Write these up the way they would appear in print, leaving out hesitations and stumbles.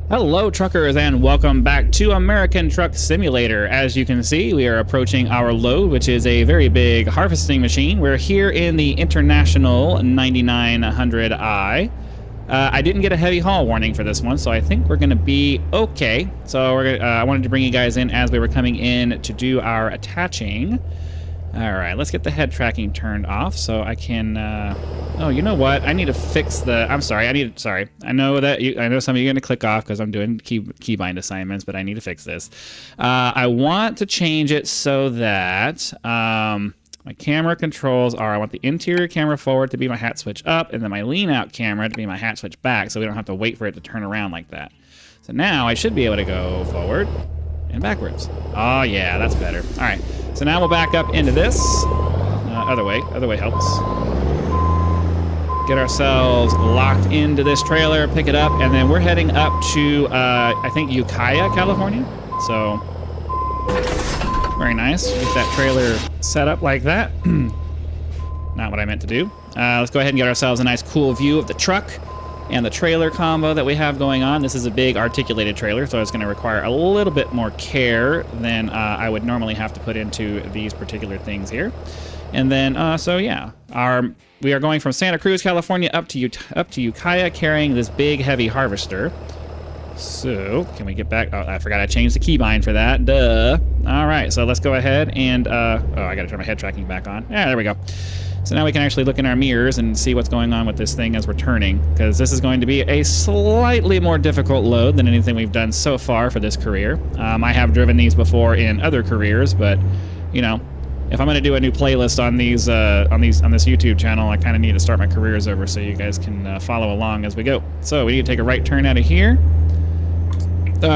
Hello truckers and welcome back to American Truck Simulator. As you can see, we are approaching our load, which is a very big harvesting machine. We're here in the International 9900i. I didn't get a heavy haul warning for this one, so I think we're going to be okay. So I wanted to bring you guys in as we were coming in to do our attaching. All right, let's get the head tracking turned off so I can... Oh, you know what? I need to fix the... I'm sorry. I know that I know some of you are going to click off because I'm doing keybind assignments, but I need to fix this. I want to change it so that my camera controls are... I want the interior camera forward to be my hat switch up, and then my lean out camera to be my hat switch back, so we don't have to wait for it to turn around like that. So now I should be able to go forward and backwards. Oh, yeah, that's better. All right. So now we'll back up into this. Other way helps. Get ourselves locked into this trailer, pick it up, and then we're heading up to, I think, UKIAH, California. So, very nice. Get that trailer set up like that. Not what I meant to do. Let's go ahead and get ourselves a nice cool view of the truck and the trailer combo that we have going on. This is a big articulated trailer, so it's going to require a little bit more care than I would normally have to put into these particular things here. And then, so yeah, we are going from Santa Cruz, California, up to UKIAH, carrying this big, heavy harvester. So, can we get back? Oh, I forgot I changed the keybind for that. Duh. All right, so let's go ahead and, oh, I got to turn my head tracking back on. Yeah, there we go. So now we can actually look in our mirrors and see what's going on with this thing as we're turning, because this is going to be a slightly more difficult load than anything we've done so far for this career. I have driven these before in other careers, but, you know, if I'm going to do a new playlist on these on this YouTube channel, I kind of need to start my careers over so you guys can follow along as we go. So we need to take a right turn out of here.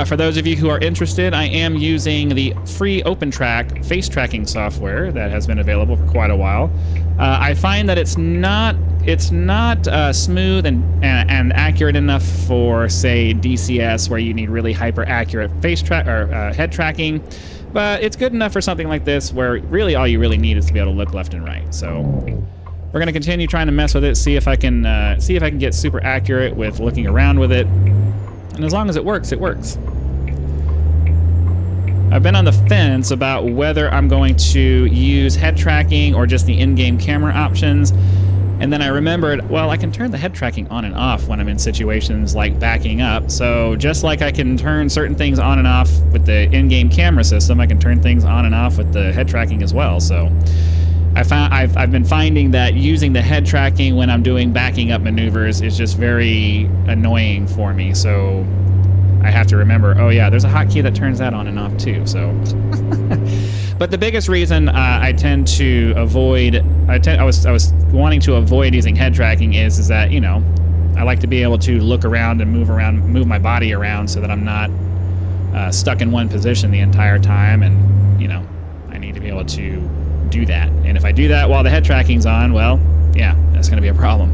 For those of you who are interested, I am using the free OpenTrack face tracking software that has been available for quite a while. I find that it's not smooth and accurate enough for, say, DCS, where you need really hyper accurate face track or head tracking. But it's good enough for something like this, where really all you really need is to be able to look left and right. So we're going to continue trying to mess with it, see if I can get super accurate with looking around with it. And as long as it works, it works. I've been on the fence about whether I'm going to use head tracking or just the in-game camera options. And then I remembered, well, I can turn the head tracking on and off when I'm in situations like backing up. So just like I can turn certain things on and off with the in-game camera system, I can turn things on and off with the head tracking as well. So I've been finding that using the head tracking when I'm doing backing up maneuvers is just very annoying for me. So I have to remember, oh yeah, there's a hotkey that turns that on and off too. So, but the biggest reason I was wanting to avoid using head tracking is that, you know, I like to be able to look around and move my body around so that I'm not stuck in one position the entire time. And, you know, I need to be able to do that. And if I do that while the head tracking's on, well, yeah, that's going to be a problem.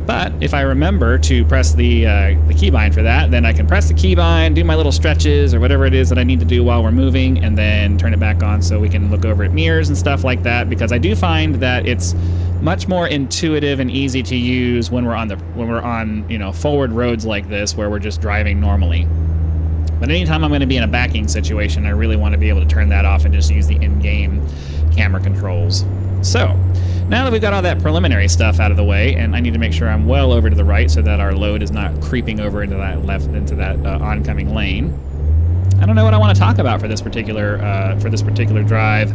But if I remember to press the keybind for that, then I can press the keybind, do my little stretches or whatever it is that I need to do while we're moving, and then turn it back on so we can look over at mirrors and stuff like that. Because I do find that it's much more intuitive and easy to use when we're on you know, forward roads like this where we're just driving normally. But anytime I'm going to be in a backing situation, I really want to be able to turn that off and just use the in-game camera controls. So, now that we've got all that preliminary stuff out of the way, and I need to make sure I'm well over to the right so that our load is not creeping over into that oncoming lane. I don't know what I want to talk about for this particular drive.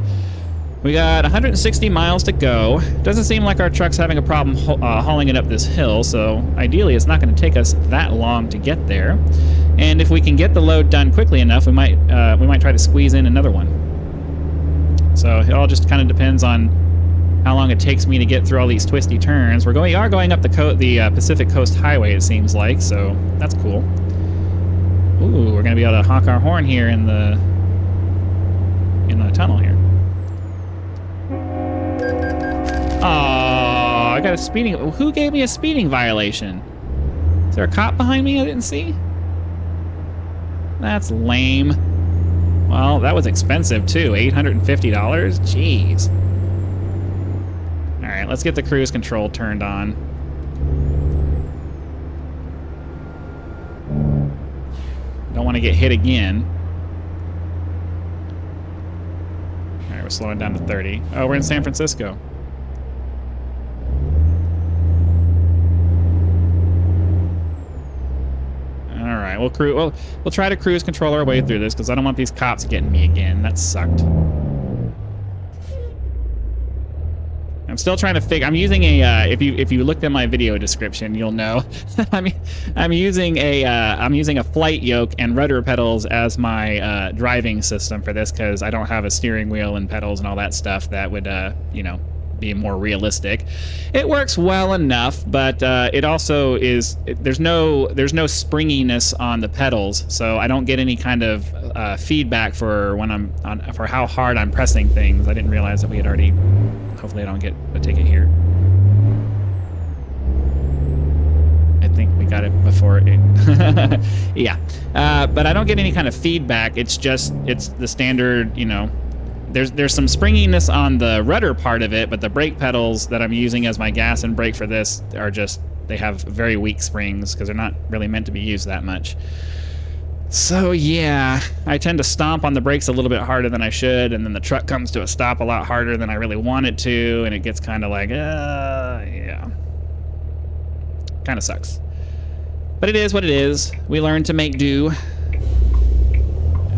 We got 160 miles to go. Doesn't seem like our truck's having a problem hauling it up this hill, so ideally it's not going to take us that long to get there. And if we can get the load done quickly enough, we might try to squeeze in another one. So it all just kind of depends on how long it takes me to get through all these twisty turns. We are going up the Pacific Coast Highway, it seems like, so that's cool. Ooh, we're going to be able to honk our horn here in the tunnel here. Oh, I got a speeding... Who gave me a speeding violation? Is there a cop behind me I didn't see? That's lame. Well, that was expensive, too. $850? Jeez. All right, let's get the cruise control turned on. Don't want to get hit again. All right, we're slowing down to 30. Oh, we're in San Francisco. All right, we'll try to cruise control our way through this because I don't want these cops getting me again. That sucked. I'm still trying to figure. I'm using a. If you looked at my video description, you'll know. I'm using a flight yoke and rudder pedals as my driving system for this because I don't have a steering wheel and pedals and all that stuff that would you know, be more realistic. It works well enough, but it also is. There's no springiness on the pedals, so I don't get any kind of feedback for when I'm on for how hard I'm pressing things. I didn't realize that we had already. Hopefully I don't get a ticket here. I think we got it before it. Yeah. But I don't get any kind of feedback. It's the standard, you know, there's some springiness on the rudder part of it, but the brake pedals that I'm using as my gas and brake for this are just, they have very weak springs because they're not really meant to be used that much. So yeah, I tend to stomp on the brakes a little bit harder than I should, and then the truck comes to a stop a lot harder than I really want it to, and it gets kind of like, yeah. Kind of sucks. But it is what it is. We learn to make do.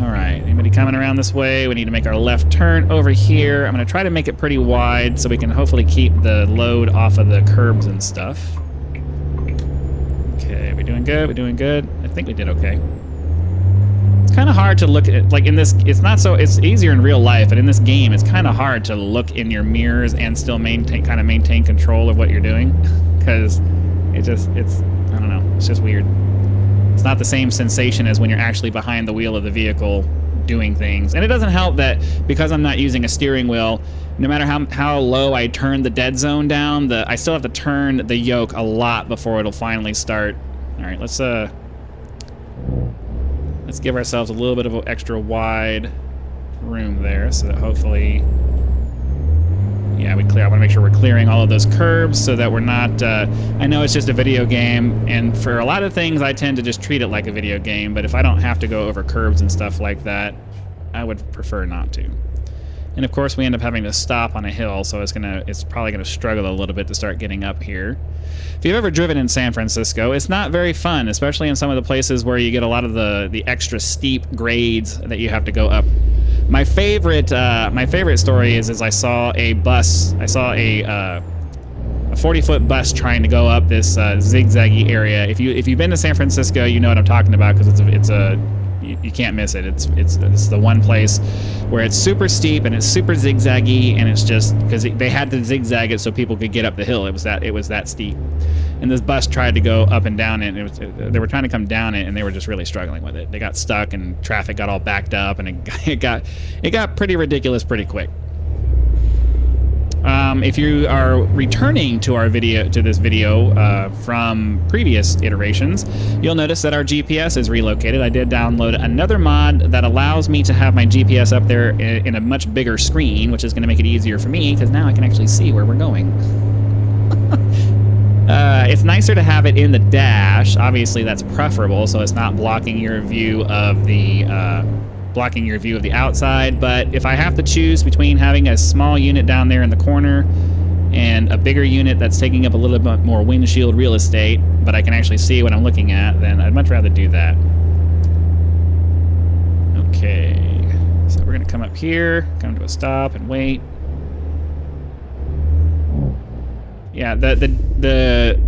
All right, anybody coming around this way? We need to make our left turn over here. I'm going to try to make it pretty wide so we can hopefully keep the load off of the curbs and stuff. Okay, we doing good? We doing good? I think we did okay. It's kind of hard to look at, like in this, it's easier in real life, but in this game, it's kind of hard to look in your mirrors and still maintain control of what you're doing, because I don't know, it's just weird. It's not the same sensation as when you're actually behind the wheel of the vehicle doing things. And it doesn't help that because I'm not using a steering wheel, no matter how low I turn the dead zone down, I still have to turn the yoke a lot before it'll finally start. All right, let's give ourselves a little bit of an extra wide room there so that hopefully, yeah, I want to make sure we're clearing all of those curbs so that we're not, I know it's just a video game, and for a lot of things I tend to just treat it like a video game, but if I don't have to go over curbs and stuff like that, I would prefer not to. And of course we end up having to stop on a hill, so it's probably gonna struggle a little bit to start getting up here. If you've ever driven in San Francisco, it's not very fun, especially in some of the places where you get a lot of the extra steep grades that you have to go up. My favorite story is I saw a bus. I saw a 40-foot bus trying to go up this zigzaggy area. If you've been to San Francisco, you know what I'm talking about because you can't miss it. It's the one place where it's super steep and it's super zigzaggy, and it's just because they had to zigzag it so people could get up the hill. It was that steep, and this bus tried to go up and down it. And they were trying to come down it, and they were just really struggling with it. They got stuck, and traffic got all backed up, and it got pretty ridiculous pretty quick. If you are returning to this video from previous iterations, you'll notice that our GPS is relocated. I did download another mod that allows me to have my GPS up there in a much bigger screen, which is going to make it easier for me because now I can actually see where we're going. It's nicer to have it in the dash. Obviously, that's preferable, so it's not blocking your view of the outside, but if I have to choose between having a small unit down there in the corner and a bigger unit that's taking up a little bit more windshield real estate, but I can actually see what I'm looking at, then I'd much rather do that. Okay, so we're gonna come up here, come to a stop and wait. Yeah, the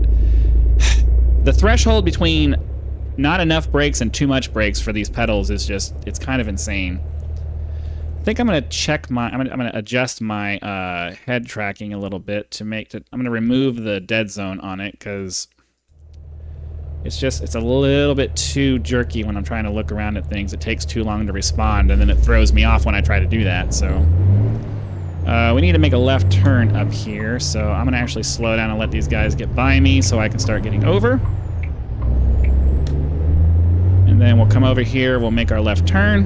threshold between not enough brakes and too much brakes for these pedals is just, it's kind of insane. I think I'm going to check I'm going to adjust my head tracking a little bit I'm going to remove the dead zone on it because it's a little bit too jerky when I'm trying to look around at things. It takes too long to respond, and then it throws me off when I try to do that. So we need to make a left turn up here, so I'm going to actually slow down and let these guys get by me so I can start getting over. And then we'll come over here, we'll make our left turn.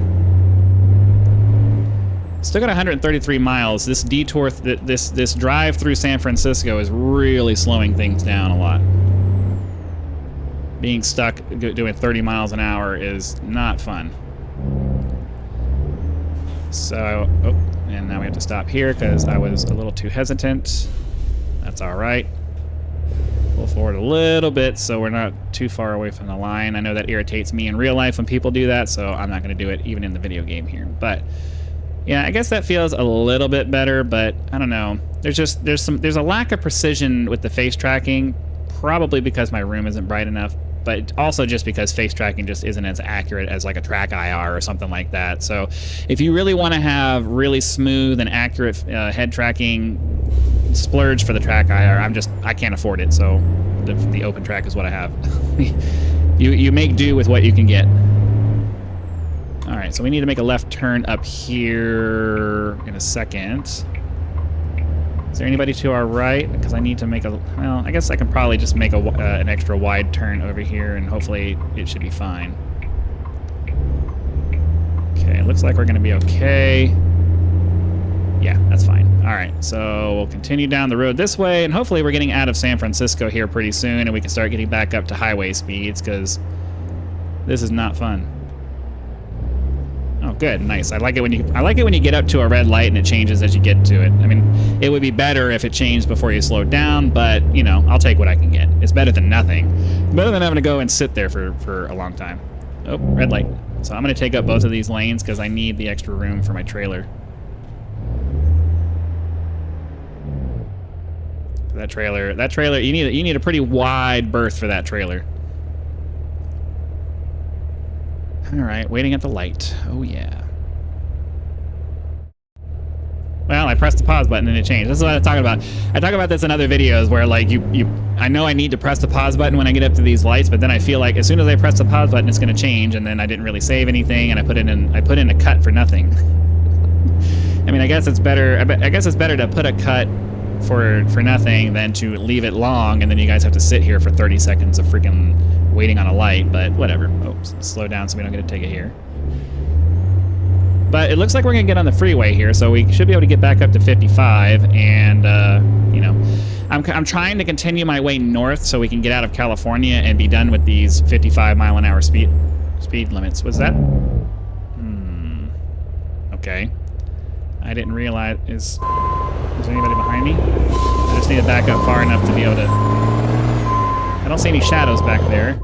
Still got 133 miles. This detour, this drive through San Francisco is really slowing things down a lot. being stuck doing 30 miles an hour is not fun. So, oh, and now we have to stop here because I was a little too hesitant. That's all right. Pull forward a little bit so we're not too far away from the line. I know that irritates me in real life when people do that, so I'm not going to do it even in the video game here. But yeah, I guess that feels a little bit better, but I don't know. There's a lack of precision with the face tracking, probably because my room isn't bright enough, but also just because face tracking just isn't as accurate as like a track IR or something like that. So if you really want to have really smooth and accurate head tracking, splurge for the track IR. I can't afford it, so the open track is what I have. you make do with what you can get. All right, so we need to make a left turn up here in a second. Is there anybody to our right? Because I need to make a... Well, I guess I can probably just make an extra wide turn over here, and hopefully it should be fine. Okay, looks like we're going to be okay. Yeah, that's fine. All right, so we'll continue down the road this way, and hopefully we're getting out of San Francisco here pretty soon, and we can start getting back up to highway speeds, because this is not fun. Oh, good, nice. I like it when you get up to a red light and it changes as you get to it. I mean, it would be better if it changed before you slowed down, but you know, I'll take what I can get. It's better than nothing. It's better than having to go and sit there for a long time. Oh, red light. So I'm going to take up both of these lanes because I need the extra room for my trailer. That trailer, you need a pretty wide berth for that trailer. All right, waiting at the light. Oh yeah. Well, I pressed the pause button and it changed. This is what I'm talking about. I talk about this in other videos where like I know I need to press the pause button when I get up to these lights, but then I feel like as soon as I press the pause button, it's going to change, and then I didn't really save anything, and I put in a cut for nothing. I mean, I guess it's better. I guess it's better to put a cut for nothing than to leave it long, and then you guys have to sit here for 30 seconds of freaking waiting on a light, but whatever. Oops, slow down so we don't get to take it here. But it looks like we're going to get on the freeway here, so we should be able to get back up to 55, and, you know, I'm trying to continue my way north so we can get out of California and be done with these 55-mile-an-hour speed limits. Was that? Okay. I didn't realize... Is there anybody behind me? I just need to back up far enough to be able to... I don't see any shadows back there.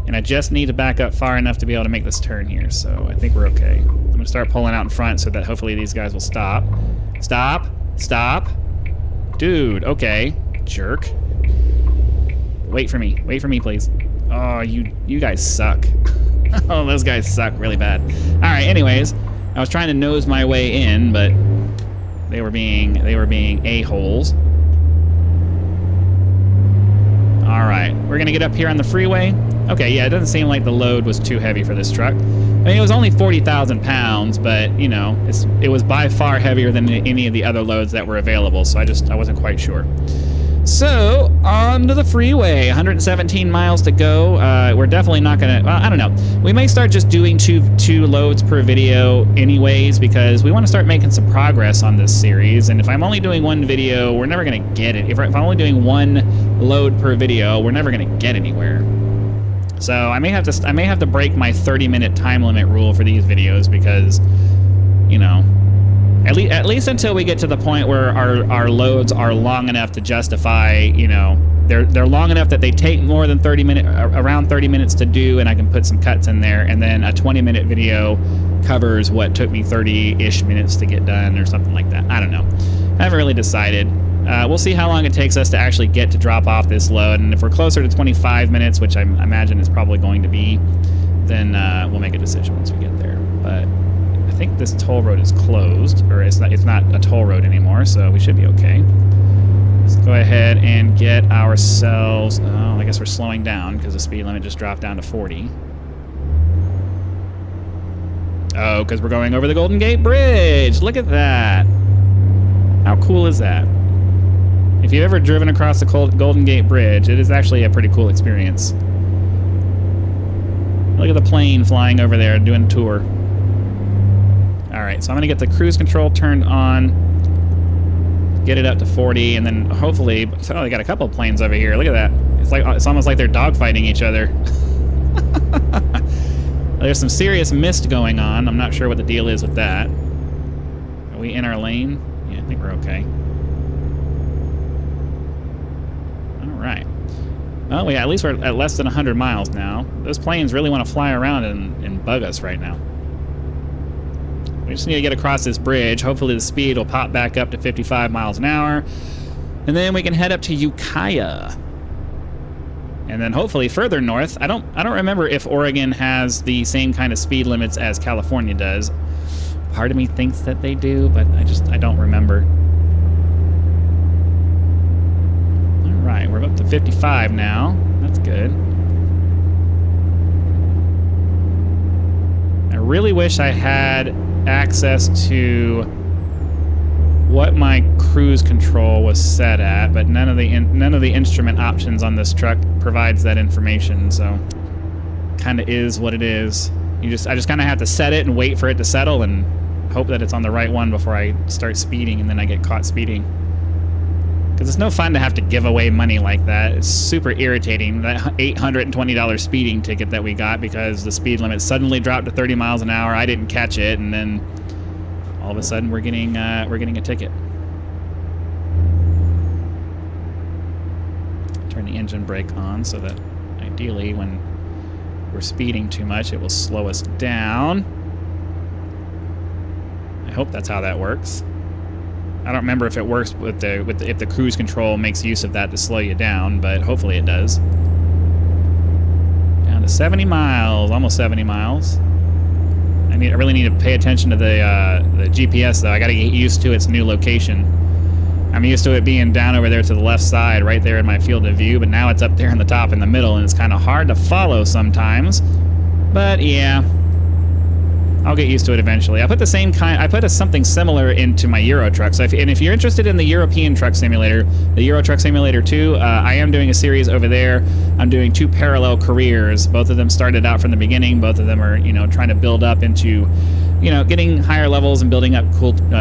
And I just need to back up far enough to be able to make this turn here, so I think we're okay. I'm going to start pulling out in front so that hopefully these guys will stop. Stop! Stop! Dude, okay. Jerk. Wait for me. Wait for me, please. Oh, you guys suck. Oh, those guys suck really bad. Alright, anyways. I was trying to nose my way in, but they were being a-holes. Alright, we're gonna get up here on the freeway. Okay, yeah, it doesn't seem like the load was too heavy for this truck. I mean, it was only 40,000 pounds, but, you know, it was by far heavier than any of the other loads that were available, so I wasn't quite sure. So, on to the freeway. 117 miles to go. We're definitely not gonna... Well, I don't know. We may start just doing two loads per video anyways, because we want to start making some progress on this series, and if I'm only doing one video, we're never gonna get it. If I'm only doing one load per video, we're never gonna get anywhere. So I may have to break my 30-minute time limit rule for these videos because, you know, at least until we get to the point where our loads are long enough to justify, you know, they're long enough that they take more than around 30 minutes to do, and I can put some cuts in there, and then a 20-minute video covers what took me 30-ish minutes to get done or something like that. I don't know. I haven't really decided. We'll see how long it takes us to actually get to drop off this load, and if we're closer to 25 minutes, which I imagine is probably going to be, then we'll make a decision once we get there. But I think this toll road is closed, or it's not a toll road anymore, so we should be okay. Let's go ahead and get ourselves... Oh, I guess we're slowing down because the speed limit just dropped down to 40. Oh, because we're going over the Golden Gate Bridge! Look at that! How cool is that? If you've ever driven across the Golden Gate Bridge, it is actually a pretty cool experience. Look at the plane flying over there doing a tour. Alright, so I'm going to get the cruise control turned on. get it up to 40, and then hopefully, oh, they got a couple of planes over here. Look at that. It's almost like they're dogfighting each other. There's some serious mist going on. I'm not sure what the deal is with that. Are we in our lane? Yeah, I think we're okay. All right. Well, yeah, at least we're at less than 100 miles now. Those planes really want to fly around and bug us right now. We just need to get across this bridge. Hopefully the speed will pop back up to 55 miles an hour. And then we can head up to UKIAH. And then hopefully further north. I don't remember if Oregon has the same kind of speed limits as California does. Part of me thinks that they do, but I don't remember. All right, we're up to 55 now. That's good. I really wish I had access to what my cruise control was set at, but none of the instrument options on this truck provides that information, so kind of is what it is. I just kind of have to set it and wait for it to settle and hope that it's on the right one before I start speeding, and then I get caught speeding. Because it's no fun to have to give away money like that. It's super irritating, that $820 speeding ticket that we got because the speed limit suddenly dropped to 30 miles an hour. I didn't catch it, and then all of a sudden we're getting a ticket. Turn the engine brake on so that ideally when we're speeding too much it will slow us down. I hope that's how that works. I don't remember if it works with if the cruise control makes use of that to slow you down, but hopefully it does. Down to 70 miles, almost 70 miles. I really need to pay attention to the GPS though. I got to get used to its new location. I'm used to it being down over there to the left side, right there in my field of view, but now it's up there in the top in the middle, and it's kind of hard to follow sometimes. But yeah, I'll get used to it eventually. I put something similar into my Euro truck. So if you're interested in the European Truck Simulator, the Euro Truck Simulator 2, I am doing a series over there. I'm doing 2 parallel careers. Both of them started out from the beginning. Both of them are, trying to build up into, getting higher levels and building up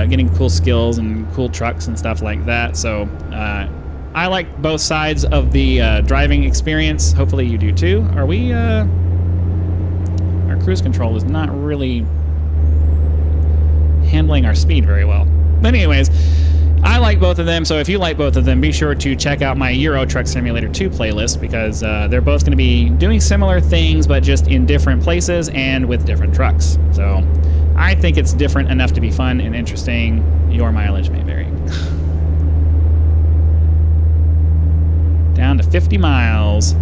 getting cool skills and cool trucks and stuff like that. So I like both sides of the driving experience. Hopefully you do too. Our cruise control is not really handling our speed very well. But anyways, I like both of them, so if you like both of them, be sure to check out my Euro Truck Simulator 2 playlist, because they're both going to be doing similar things, but just in different places and with different trucks. So I think it's different enough to be fun and interesting. Your mileage may vary. Down to 50 miles.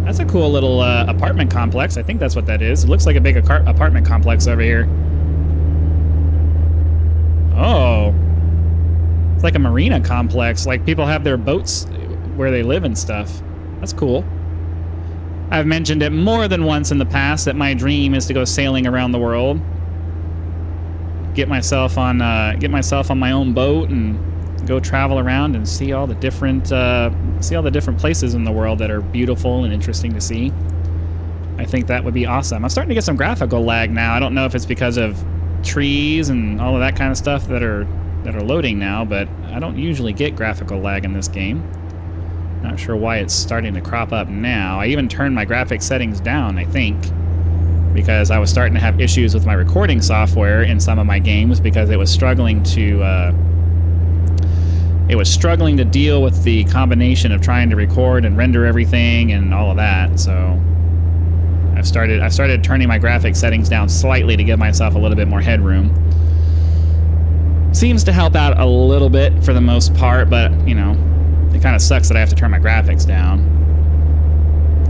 That's a cool little apartment complex. I think that's what that is. It looks like a big apartment complex over here. Oh. It's like a marina complex. Like people have their boats where they live and stuff. That's cool. I've mentioned it more than once in the past that my dream is to go sailing around the world. Get myself on my own boat and go travel around and see all the different places in the world that are beautiful and interesting to see. I think that would be awesome. I'm starting to get some graphical lag now. I don't know if it's because of trees and all of that kind of stuff that are loading now, but I don't usually get graphical lag in this game. Not sure why it's starting to crop up now. I even turned my graphic settings down, I think, because I was starting to have issues with my recording software in some of my games because it was struggling to deal with the combination of trying to record and render everything and all of that. So I've started turning my graphic settings down slightly to give myself a little bit more headroom. Seems to help out a little bit for the most part, but it kind of sucks that I have to turn my graphics down.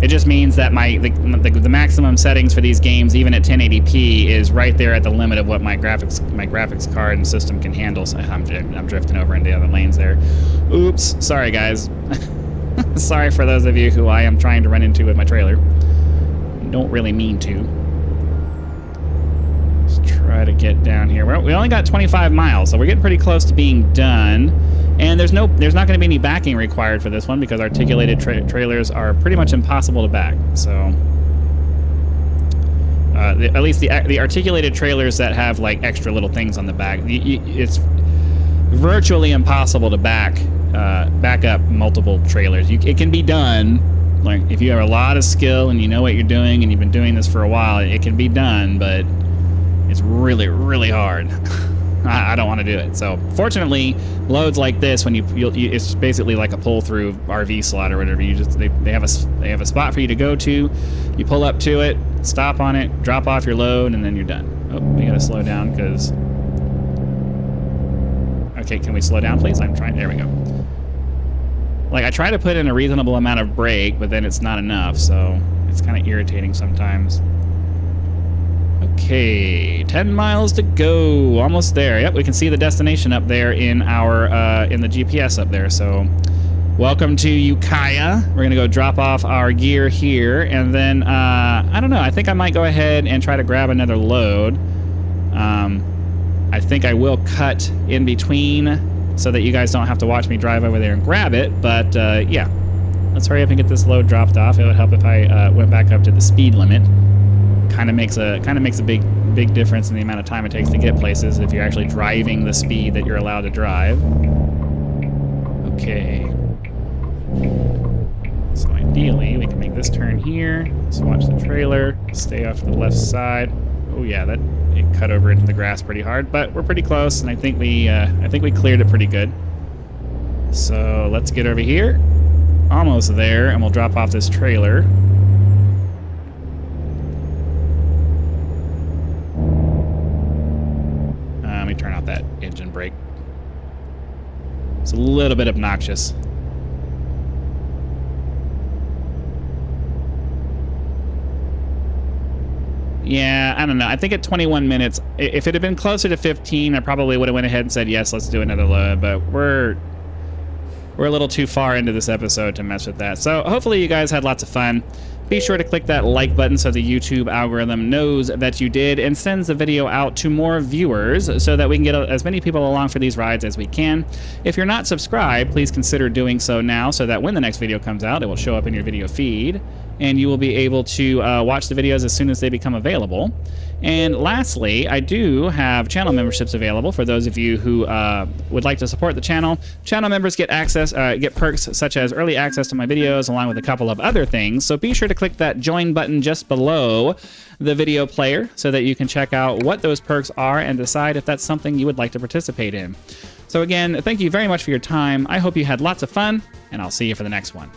It just means that the maximum settings for these games, even at 1080p, is right there at the limit of what my graphics card and system can handle. So I'm drifting over into the other lanes there. Oops, sorry guys. Sorry for those of you who I am trying to run into with my trailer. Don't really mean to. Let's try to get down here. We only got 25 miles, so we're getting pretty close to being done. And there's not going to be any backing required for this one because articulated trailers are pretty much impossible to back. So At least the articulated trailers that have like extra little things on the back. It's virtually impossible to back up multiple trailers. It can be done, like if you have a lot of skill and you know what you're doing and you've been doing this for a while, it can be done, but it's really, really hard. I don't want to do it. So fortunately, loads like this, when it's basically like a pull through RV slot or whatever. They have a spot for you to go to. You pull up to it, stop on it, drop off your load, and then you're done. Oh, we gotta slow down because. Okay, can we slow down, please? I'm trying. There we go. Like I try to put in a reasonable amount of brake, but then it's not enough, so it's kind of irritating sometimes. Okay, 10 miles to go. Almost there. Yep, we can see the destination up there in our in the GPS up there. So, welcome to UKIAH. We're gonna go drop off our gear here, and then I don't know. I think I might go ahead and try to grab another load. I think I will cut in between so that you guys don't have to watch me drive over there and grab it. But yeah, let's hurry up and get this load dropped off. It would help if I went back up to the speed limit. Kind of makes a big difference in the amount of time it takes to get places if you're actually driving the speed that you're allowed to drive. Okay. So ideally, we can make this turn here. Let's watch the trailer. Stay off to the left side. Oh yeah, it cut over into the grass pretty hard, but we're pretty close, and I think we cleared it pretty good. So let's get over here. Almost there, and we'll drop off this trailer. Let me turn off that engine brake. It's a little bit obnoxious. Yeah, I don't know. I think at 21 minutes, if it had been closer to 15, I probably would have went ahead and said, yes, let's do another load, but we're a little too far into this episode to mess with that. So hopefully you guys had lots of fun. Be sure to click that like button so the YouTube algorithm knows that you did and sends the video out to more viewers so that we can get as many people along for these rides as we can. If you're not subscribed, please consider doing so now so that when the next video comes out, it will show up in your video feed and you will be able to watch the videos as soon as they become available. And lastly, I do have channel memberships available for those of you who would like to support the channel. Channel members get get perks such as early access to my videos along with a couple of other things. So be sure to click that join button just below the video player so that you can check out what those perks are and decide if that's something you would like to participate in. So again, thank you very much for your time. I hope you had lots of fun, and I'll see you for the next one.